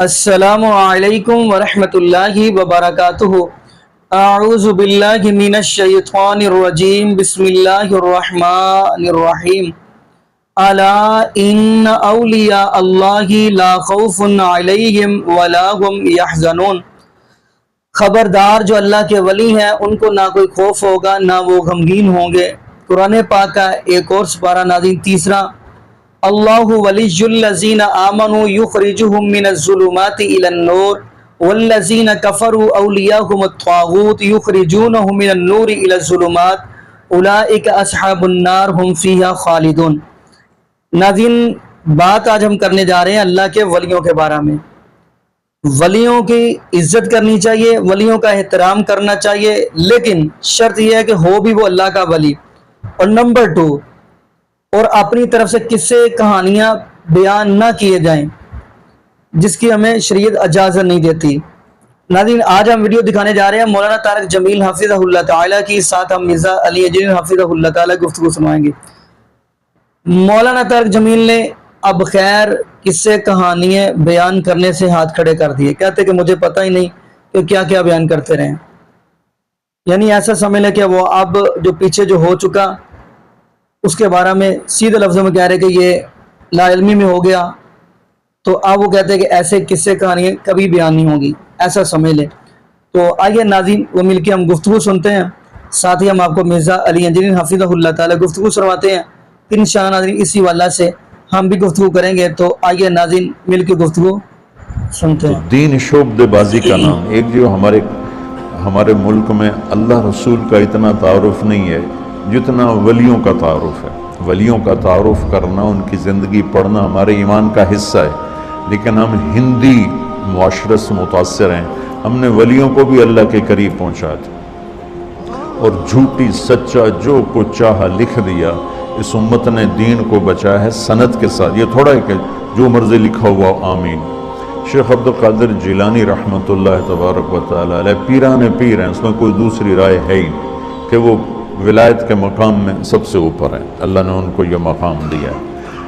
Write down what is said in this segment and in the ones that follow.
السلام علیکم ورحمۃ اللہ وبرکاتہ۔ اعوذ باللہ من الشیطان الرجیم، بسم اللہ الرحمن الرحیم۔ الا ان اولیاء اللہ لا خوف علیہم ولا هم یحزنون۔ خبردار، جو اللہ کے ولی ہیں ان کو نہ کوئی خوف ہوگا نہ وہ غمگین ہوں گے۔ قرآن پاک کا ایک اور سپارہ نازل تیسرا۔ اللہ ولی الذین آمنوا یخرجہم من الظلمات الی النور والذین کفروا اولیاءہم الطاغوت یخرجونہم من النور الی الظلمات اولئک اصحاب النار ہم فیہا خالدون۔ ناظرین، بات آج ہم کرنے جا رہے ہیں اللہ کے ولیوں کے بارے میں۔ ولیوں کی عزت کرنی چاہیے، ولیوں کا احترام کرنا چاہیے، لیکن شرط یہ ہے کہ ہو بھی وہ اللہ کا ولی۔ اور نمبر 2، اور اپنی طرف سے قصے کہانیاں بیان نہ کیے جائیں جس کی ہمیں شریعت اجازت نہیں دیتی۔ ناظرین، آج ہم ویڈیو دکھانے جا رہے ہیں مولانا طارق جمیل حفظہ اللہ تعالیٰ کی، ساتھ ہم مرزا علی اجری حفظہ اللہ تعالیٰ گفتگو سنوائیں گے۔ مولانا طارق جمیل نے اب خیر قصے کہانیاں بیان کرنے سے ہاتھ کھڑے کر دیے، کہتے کہ مجھے پتہ ہی نہیں کہ کیا کیا بیان کرتے رہے، یعنی ایسا سمجھ لیں کہ وہ اب جو پیچھے جو ہو چکا اس کے بارے میں سیدھے لفظوں میں کہہ رہے کہ یہ لا علمی میں ہو گیا، تو اب وہ کہتے ہیں کہ ایسے قصے کہانیاں کبھی بیان نہیں ہوں گی، ایسا سمجھ لیں۔ تو آئیے ناظرین وہ مل کے ہم گفتگو سنتے ہیں، ساتھ ہی ہم آپ کو مرزا علی اجری حفظہ اللہ تعالیٰ گفتگو سنواتے ہیں، پھر انشاءاللہ ناظرین اسی والا سے ہم بھی گفتگو کریں گے۔ تو آئیے ناظرین مل کے گفتگو سنتے ہیں۔ دین شعبہ بازی کا نام ایک جو ہمارے ملک میں اللہ رسول کا اتنا تعارف نہیں ہے جتنا ولیوں کا تعارف ہے۔ ولیوں کا تعارف کرنا، ان کی زندگی پڑھنا ہمارے ایمان کا حصہ ہے، لیکن ہم ہندی معاشرے سے متاثر ہیں۔ ہم نے ولیوں کو بھی اللہ کے قریب پہنچا دیا اور جھوٹی سچا جو کچھ چاہا لکھ دیا۔ اس امت نے دین کو بچایا ہے سند کے ساتھ، یہ تھوڑا ہے کہ جو مرضی لکھا ہوا آمین۔ شیخ عبدالقادر جیلانی رحمۃ اللہ تبارک و تعالیٰ علیہ پیران پیر ہیں، اس میں کوئی دوسری رائے ہے ہی نہیں کہ وہ ولایت کے مقام میں سب سے اوپر ہیں، اللہ نے ان کو یہ مقام دیا ہے۔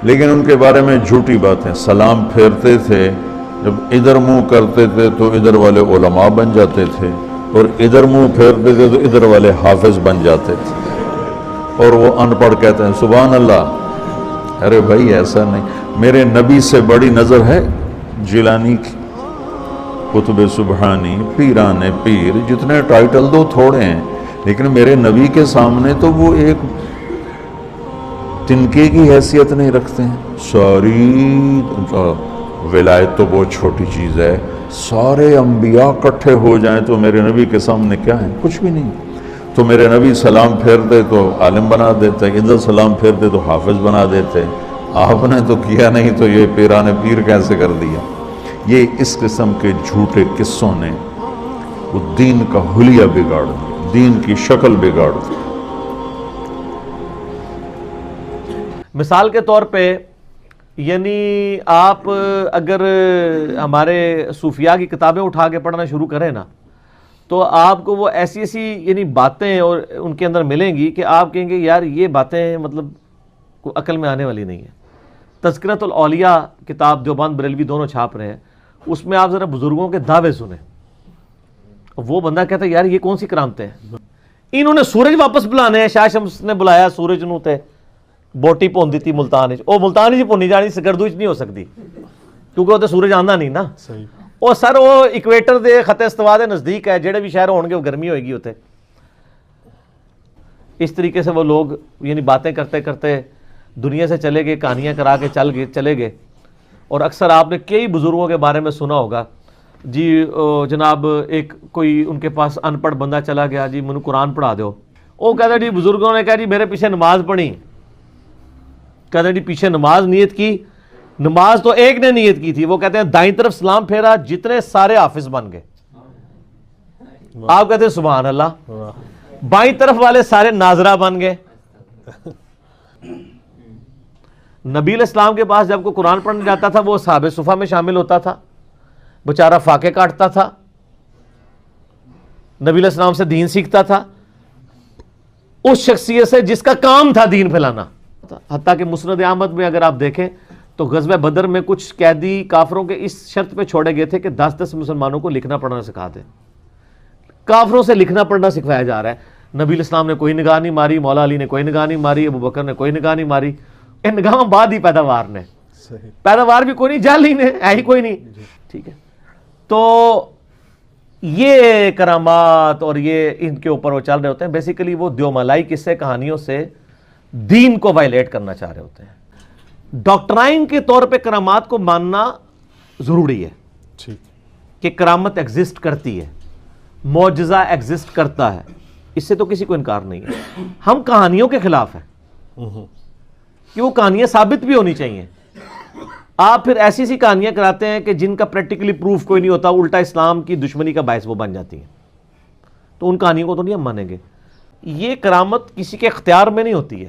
لیکن ان کے بارے میں جھوٹی باتیں، سلام پھیرتے تھے، جب ادھر منہ کرتے تھے تو ادھر والے علماء بن جاتے تھے، اور ادھر منہ پھیرتے تھے تو ادھر والے حافظ بن جاتے تھے، اور وہ ان پڑھ کہتے ہیں سبحان اللہ۔ ارے بھائی ایسا نہیں، میرے نبی سے بڑی نظر ہے جیلانی کی، قطب سبحانی، پیران پیر، جتنے ٹائٹل دو تھوڑے ہیں، لیکن میرے نبی کے سامنے تو وہ ایک تنکے کی حیثیت نہیں رکھتے ہیں۔ ساری ولایت تو بہت چھوٹی چیز ہے، سارے انبیاء اکٹھے ہو جائیں تو میرے نبی کے سامنے کیا ہے؟ کچھ بھی نہیں۔ تو میرے نبی سلام پھیرتے تو عالم بنا دیتے، ادھر سلام پھیرتے تو حافظ بنا دیتے، آپ نے تو کیا نہیں تو یہ پیران پیر کیسے کر دیا؟ یہ اس قسم کے جھوٹے قصوں نے وہ دین کا حلیہ بگاڑ دیا، دین کی شکل بگاڑ دی۔ مثال کے طور پہ یعنی آپ اگر ہمارے صوفیاء کی کتابیں اٹھا کے پڑھنا شروع کریں نا، تو آپ کو وہ ایسی یعنی باتیں اور ان کے اندر ملیں گی کہ آپ کہیں گے یار یہ باتیں مطلب کوئی عقل میں آنے والی نہیں ہے۔ تذکرۃ الاولیاء کتاب دیوبند بریلوی دونوں چھاپ رہے ہیں، اس میں آپ ذرا بزرگوں کے دعوے سنیں، وہ بندہ کہتا ہے یار یہ کون سی کرامتیں ہیں؟ انہوں نے سورج واپس بلانے ہیں، شاہ شمس نے بلایا سورج نو تے بوٹی پون دیتی ملتان، وہ ملتان ہی پونی جانی سگردو نہیں ہو سکتی کیونکہ وہ تو سورج آنا نہیں نا۔ اور سر وہ ایکویٹر دے خط استوا دے نزدیک ہے، جڑے بھی شہر ہون گے وہ گرمی ہوئے گی ہوتے۔ اس طریقے سے وہ لوگ یعنی باتیں کرتے کرتے دنیا سے چلے گئے، کہانیاں کرا کے چلے گئے۔ اور اکثر آپ نے کئی بزرگوں کے بارے میں سنا ہوگا، جی جناب ایک کوئی ان کے پاس ان پڑھ بندہ چلا گیا، جی مجھے قرآن پڑھا دو۔ وہ کہتا جی بزرگوں نے کہا جی میرے پیچھے نماز پڑھی، کہتا جی پیچھے نماز نیت کی، نماز تو ایک نے نیت کی تھی، وہ کہتے ہیں دائیں طرف سلام پھیرا، جتنے سارے حافظ بن گئے۔ آپ کہتے ہیں سبحان اللہ۔ بائیں طرف والے سارے ناظرہ بن گئے۔ نبی علیہ السلام کے پاس جب کوئی قرآن پڑھنے جاتا تھا وہ اصحاب صفہ میں شامل ہوتا تھا، بیچارہ فاقے کاٹتا تھا، نبی علیہ السلام سے دین سیکھتا تھا، اس شخصیت سے جس کا کام تھا دین پھیلانا۔ حتیٰ کہ مسند احمد میں اگر آپ دیکھیں تو غزوہ بدر میں کچھ قیدی کافروں کے اس شرط پہ چھوڑے گئے تھے کہ 10 مسلمانوں کو لکھنا پڑھنا سکھا دیں. کافروں سے لکھنا پڑھنا سکھایا جا رہا ہے. نبی الاسلام نے کوئی نگاہ نہیں ماری, مولا علی نے کوئی نگاہ نہیں ماری, ابو بکر نے کوئی نگاہ نہیں ماری. ان نگاہوں بعد ہی پیداوار نے, پیداوار بھی کوئی نہیں, جعلی نے ہے ہی کوئی نہیں. ٹھیک ہے, تو یہ کرامات اور یہ ان کے اوپر وہ چل رہے ہوتے ہیں. بیسیکلی وہ دیومالائی قصے کہانیوں سے دین کو وائلیٹ کرنا چاہ رہے ہوتے ہیں. ڈاکٹرائن کے طور پہ کرامات کو ماننا ضروری ہے کہ کرامت ایگزسٹ کرتی ہے, معجزہ ایگزسٹ کرتا ہے, اس سے تو کسی کو انکار نہیں ہے. ہم کہانیوں کے خلاف ہیں کہ وہ کہانیاں ثابت بھی ہونی چاہیے. آپ پھر ایسی سی کہانیاں کراتے ہیں کہ جن کا پریکٹیکلی پروف کوئی نہیں ہوتا, الٹا اسلام کی دشمنی کا باعث وہ بن جاتی ہیں, تو ان کہانیوں کو تو نہیں ہم مانیں گے. یہ کرامت کسی کے اختیار میں نہیں ہوتی ہے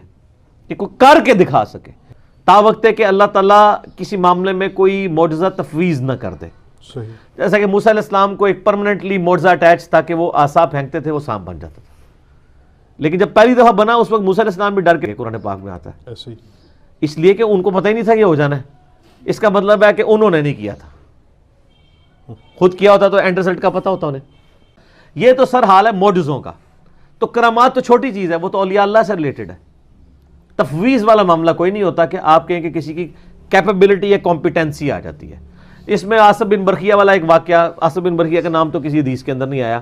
کہ کوئی کر کے دکھا سکے, تا وقت ہے کہ اللہ تعالیٰ کسی معاملے میں کوئی معجزہ تفویض نہ کر دے. جیسا کہ موسیٰ علیہ السلام کو ایک پرماننٹلی معجزہ اٹیچ تھا کہ وہ عصا پھینکتے تھے, وہ سانپ بن جاتا تھا. لیکن جب پہلی دفعہ بنا اس وقت موسیٰ علیہ السلام بھی ڈر کے, قرآن پاک میں آتا ہے, اس لیے کہ ان کو پتہ ہی نہیں تھا یہ ہو جانا ہے. اس کا مطلب ہے کہ انہوں نے نہیں کیا تھا, خود کیا ہوتا تو اینڈ رزلٹ کا پتہ ہوتا انہیں. یہ تو سر حال ہے معجزوں کا. تو کرامات تو چھوٹی چیز ہے, وہ تو اولیاء اللہ سے ریلیٹڈ ہے. تفویض والا معاملہ کوئی نہیں ہوتا کہ آپ کہیں کہ کسی کی کیپیبلٹی یا کمپیٹنسی آ جاتی ہے. اس میں آصف بن برخیہ والا ایک واقعہ, آصف بن برخیہ کا نام تو کسی حدیث کے اندر نہیں آیا,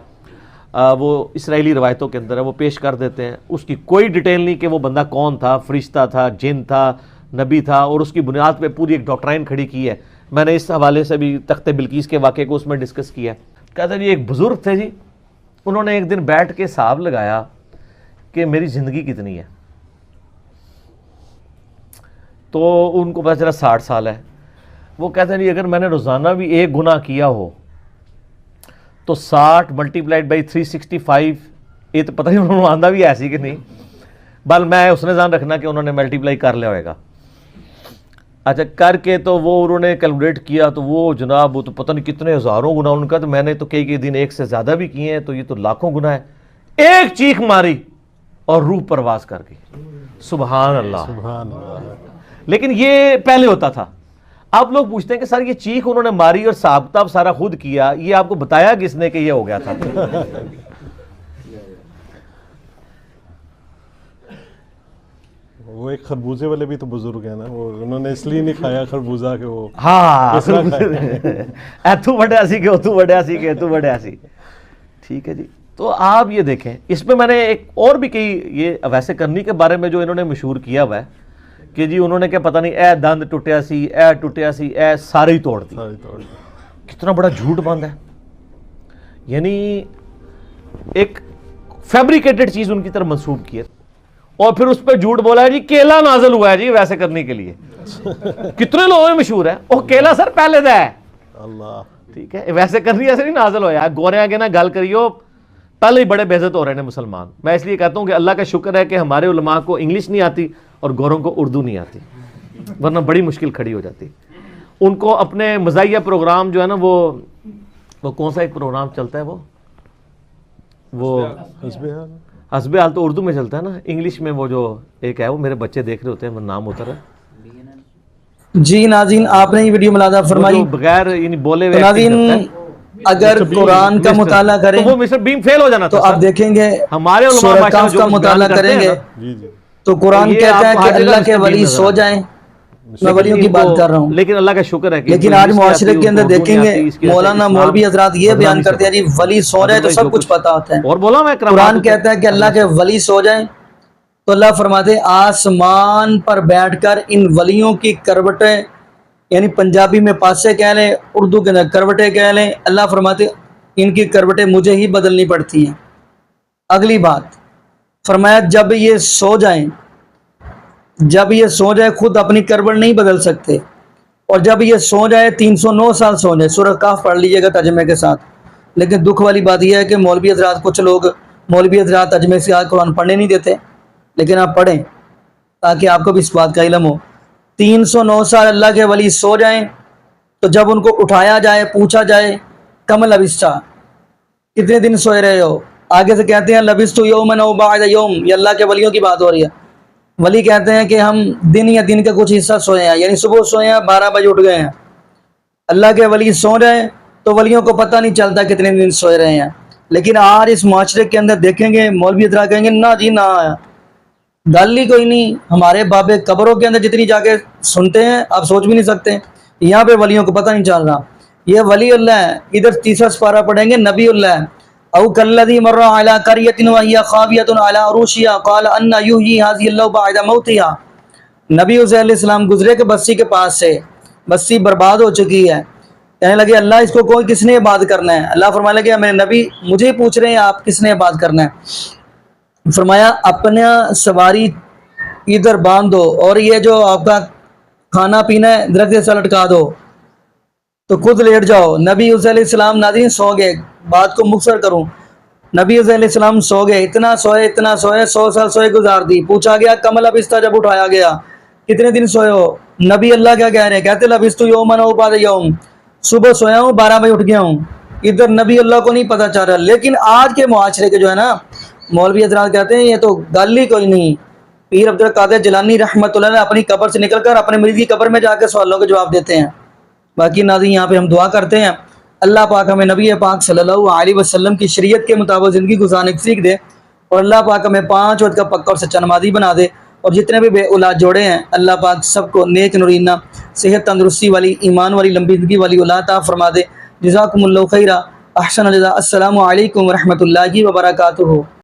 وہ اسرائیلی روایتوں کے اندر ہے, وہ پیش کر دیتے ہیں. اس کی کوئی ڈیٹیل نہیں کہ وہ بندہ کون تھا, فرشتہ تھا, جن تھا, نبی تھا, اور اس کی بنیاد پہ پوری ایک ڈاکٹرائن کھڑی کی ہے. میں نے اس حوالے سے بھی تخت بلقیس کے واقعے کو اس میں ڈسکس کیا. کہتے ہیں جی ایک بزرگ تھے جی, انہوں نے ایک دن بیٹھ کے حساب لگایا کہ میری زندگی کتنی ہے. تو ان کو پتہ چلا 60 سال ہے. وہ کہتے ہیں جی اگر میں نے روزانہ بھی ایک گناہ کیا ہو تو 60 ملٹیپلائڈ بائی 365, یہ تو پتہ نہیں انہوں نے آندہ بھی ایسی کہ نہیں, بل میں اس نے ذہن رکھنا کہ انہوں نے ملٹیپلائی کر لیا ہوئے گا. اچھا کر کے تو وہ انہوں نے کیلکولیٹ کیا تو وہ جناب وہ تو پتہ نہیں کتنے ہزاروں گناہ ان کا. تو میں نے تو کئی دن ایک سے زیادہ بھی کیے ہیں, تو یہ تو لاکھوں گناہ ہے. ایک چیخ ماری اور روح پرواز کر گئی, سبحان اللہ. لیکن یہ پہلے ہوتا تھا. اب لوگ پوچھتے ہیں کہ سر یہ چیخ انہوں نے ماری اور حساب کتاب سارا خود کیا, یہ آپ کو بتایا کس نے کہ یہ ہو گیا تھا؟ وہ ایک خربوزے والے بھی تو بزرگ ہیں نا, وہ انہوں نے اس لیے نہیں کھایا خربوزہ کہ وہ ہاں ایتھو بڑھیا سی کہ اتو بڑھیا سی کہ اتو بڑھیا سی. ٹھیک ہے جی. تو آپ یہ دیکھیں, اس میں نے ایک اور بھی کئی یہ ویسے کرنی کے بارے میں جو انہوں نے مشہور کیا ہوا ہے کہ جی انہوں نے کیا پتہ نہیں اے دند ٹوٹیا سی, اے ٹوٹیا سی, اے سارے ہی توڑ دی. کتنا بڑا جھوٹ بند ہے. یعنی ایک فیبریکیٹڈ چیز ان کی طرف منسوب کی ہے, اور پھر اس پہ جھوٹ بولا ہے جی کیلا نازل ہوا ہے جی ویسے کرنے کے لیے. کتنے لوگوں میں مشہور ہے وہ کیلا سر پہلے دا ہے اللہ. ٹھیک ہے, ویسے کرنی ایسے نہیں نازل ہوا ہے. گورے آگے نہ گل کریو, پہلے ہی بڑے بے عزت ہو رہے ہیں مسلمان. میں اس لیے کہتا ہوں کہ اللہ کا شکر ہے کہ ہمارے علماء کو انگلش نہیں آتی اور گوروں کو اردو نہیں آتی, ورنہ بڑی مشکل کھڑی ہو جاتی. ان کو اپنے مزاحیہ پروگرام جو ہے نا, وہ کون سا ایک پروگرام چلتا ہے, وہ حسب حال تو اردو میں چلتا ہے نا, انگلش میں وہ جو ایک ہے وہ میرے بچے دیکھ رہے ہوتے ہیں, وہ نام ہوتا ہے. جی ناظرین, آپ نے یہ ویڈیو ملاحظہ فرمائی. بغیر یعنی بولے ہوئے ناظرین اگر قرآن کا مطالعہ کریں تو وہ مسٹر بیم فیل ہو جانا تو آپ دیکھیں گے ہمارے سورہ کہف کا مطالعہ کریں گے تو قرآن کہتا ہے کہ اللہ کے ولی سو جائیں. میں ولیوں کی بات کر رہا ہوں, لیکن اللہ کا شکر ہے کہ لیکن آج معاشرے کے اندر دیکھیں گے مولانا مولوی حضرات یہ بیان کرتے ہیں جی ولی سو جائے تو سب کچھ پتا ہوتا ہے. اور بولا میں قرآن کہتا ہے کہ اللہ کے ولی سو جائیں تو اللہ فرماتے ہیں آسمان پر بیٹھ کر ان ولیوں کی کروٹیں, یعنی پنجابی میں پاسے کہہ لیں, اردو کے اندر کروٹیں کہہ لیں, اللہ فرماتے ان کی کروٹیں مجھے ہی بدلنی پڑتی ہیں. اگلی بات فرمایا جب یہ سو جائیں خود اپنی کروٹ نہیں بدل سکتے, اور جب یہ سو جائے 309 سال سو جائے. سورہ کہف پڑھ لیجیے گا ترجمے کے ساتھ. لیکن دکھ والی بات یہ ہے کہ مولوی حضرات, کچھ لوگ مولوی حضرات ترجمے سے قرآن پڑھنے نہیں دیتے, لیکن آپ پڑھیں تاکہ آپ کو بھی اس بات کا علم ہو. 309 سال اللہ کے ولی سو جائیں تو جب ان کو اٹھایا جائے, پوچھا جائے کم لبستہ, کتنے دن سوئے رہے ہو, آگے سے کہتے ہیں لبستو یومن او بعد یوم, یہ اللہ کے ولیوں کی بات ہو رہی ہے. ولی کہتے ہیں کہ ہم دن یا دن کا کچھ حصہ سوئے ہیں، یعنی صبح سوئے ہیں 12 بجے اٹھ گئے ہیں۔ اللہ کے ولی سو رہے ہیں تو ولیوں کو پتہ نہیں چلتا کتنے دن سوئے رہے ہیں۔ لیکن آج اس معاشرے کے اندر دیکھیں گے مولوی حضرات کہیں گے نہ جی نہ آیا، گل ہی کوئی نہیں۔ ہمارے بابے قبروں کے اندر جتنی جا کے سنتے ہیں آپ سوچ بھی نہیں سکتے، یہاں پہ ولیوں کو پتہ نہیں چل رہا۔ یہ ولی اللہ ہے، ادھر تیسرا سپارہ پڑھیں گے نبی اللہ ہے۔ او کالذی مر علی قریۃ وہی خاویۃ علی عروشہا قال ان یحیی ھذہ اللہ بعد موتہا۔ نبی علیہ السلام گزرے کہ بستی کے پاس سے، بستی برباد ہو چکی ہے، کہنے لگے اللہ اس کو کوئی کس نے عبادت کرنا ہے؟ اللہ فرمانے لگے میرے نبی مجھے ہی پوچھ رہے ہیں آپ کس نے عبادت کرنا ہے؟ فرمایا اپنا سواری ادھر باندھ دو اور یہ جو آپ کا کھانا پینا ہے درخت سے لٹکا دو تو خود لیٹ جاؤ۔ نبی علیہ السلام ناظرین سو گئے، بات کو مختصر کروں، نبی علیہ السلام سو گئے، اتنا سوئے 100 سال سوئے گزار دی۔ پوچھا گیا کمل ابستہ جب اٹھایا گیا کتنے دن سوئے ہو؟ نبی اللہ کیا کہہ رہے ہیں؟ کہتے لبستو یومن او بعد یوم، صبح سویا ہوں 12 بجے اٹھ گیا ہوں۔ ادھر نبی اللہ کو نہیں پتہ چل رہا۔ لیکن آج کے معاشرے کے جو ہے نا مولوی حضرات کہتے ہیں یہ تو گل ہی کوئی نہیں۔ پیر عبد القادر جیلانی رحمۃ اللہ علیہ اپنی قبر سے نکل کر اپنے مریض کی قبر میں جا کے سوالوں کے جواب دیتے ہیں۔ باقی ناظرین یہاں پہ ہم دعا کرتے ہیں اللہ پاک ہمیں نبی پاک صلی اللہ علیہ وسلم کی شریعت کے مطابق زندگی گزارنے کی سیکھ دے، اور اللہ پاک ہمیں 5 وقت کا پکا اور سچا نمازی بنا دے، اور جتنے بھی بے اولاد جوڑے ہیں اللہ پاک سب کو نیک نورینہ صحت تندرستی والی ایمان والی لمبی زندگی والی اولاد عطا فرما دے۔ جزاکم اللہ خیرہ، احسن الجزاء۔ السلام علیکم ورحمۃ اللہ وبرکاتہ۔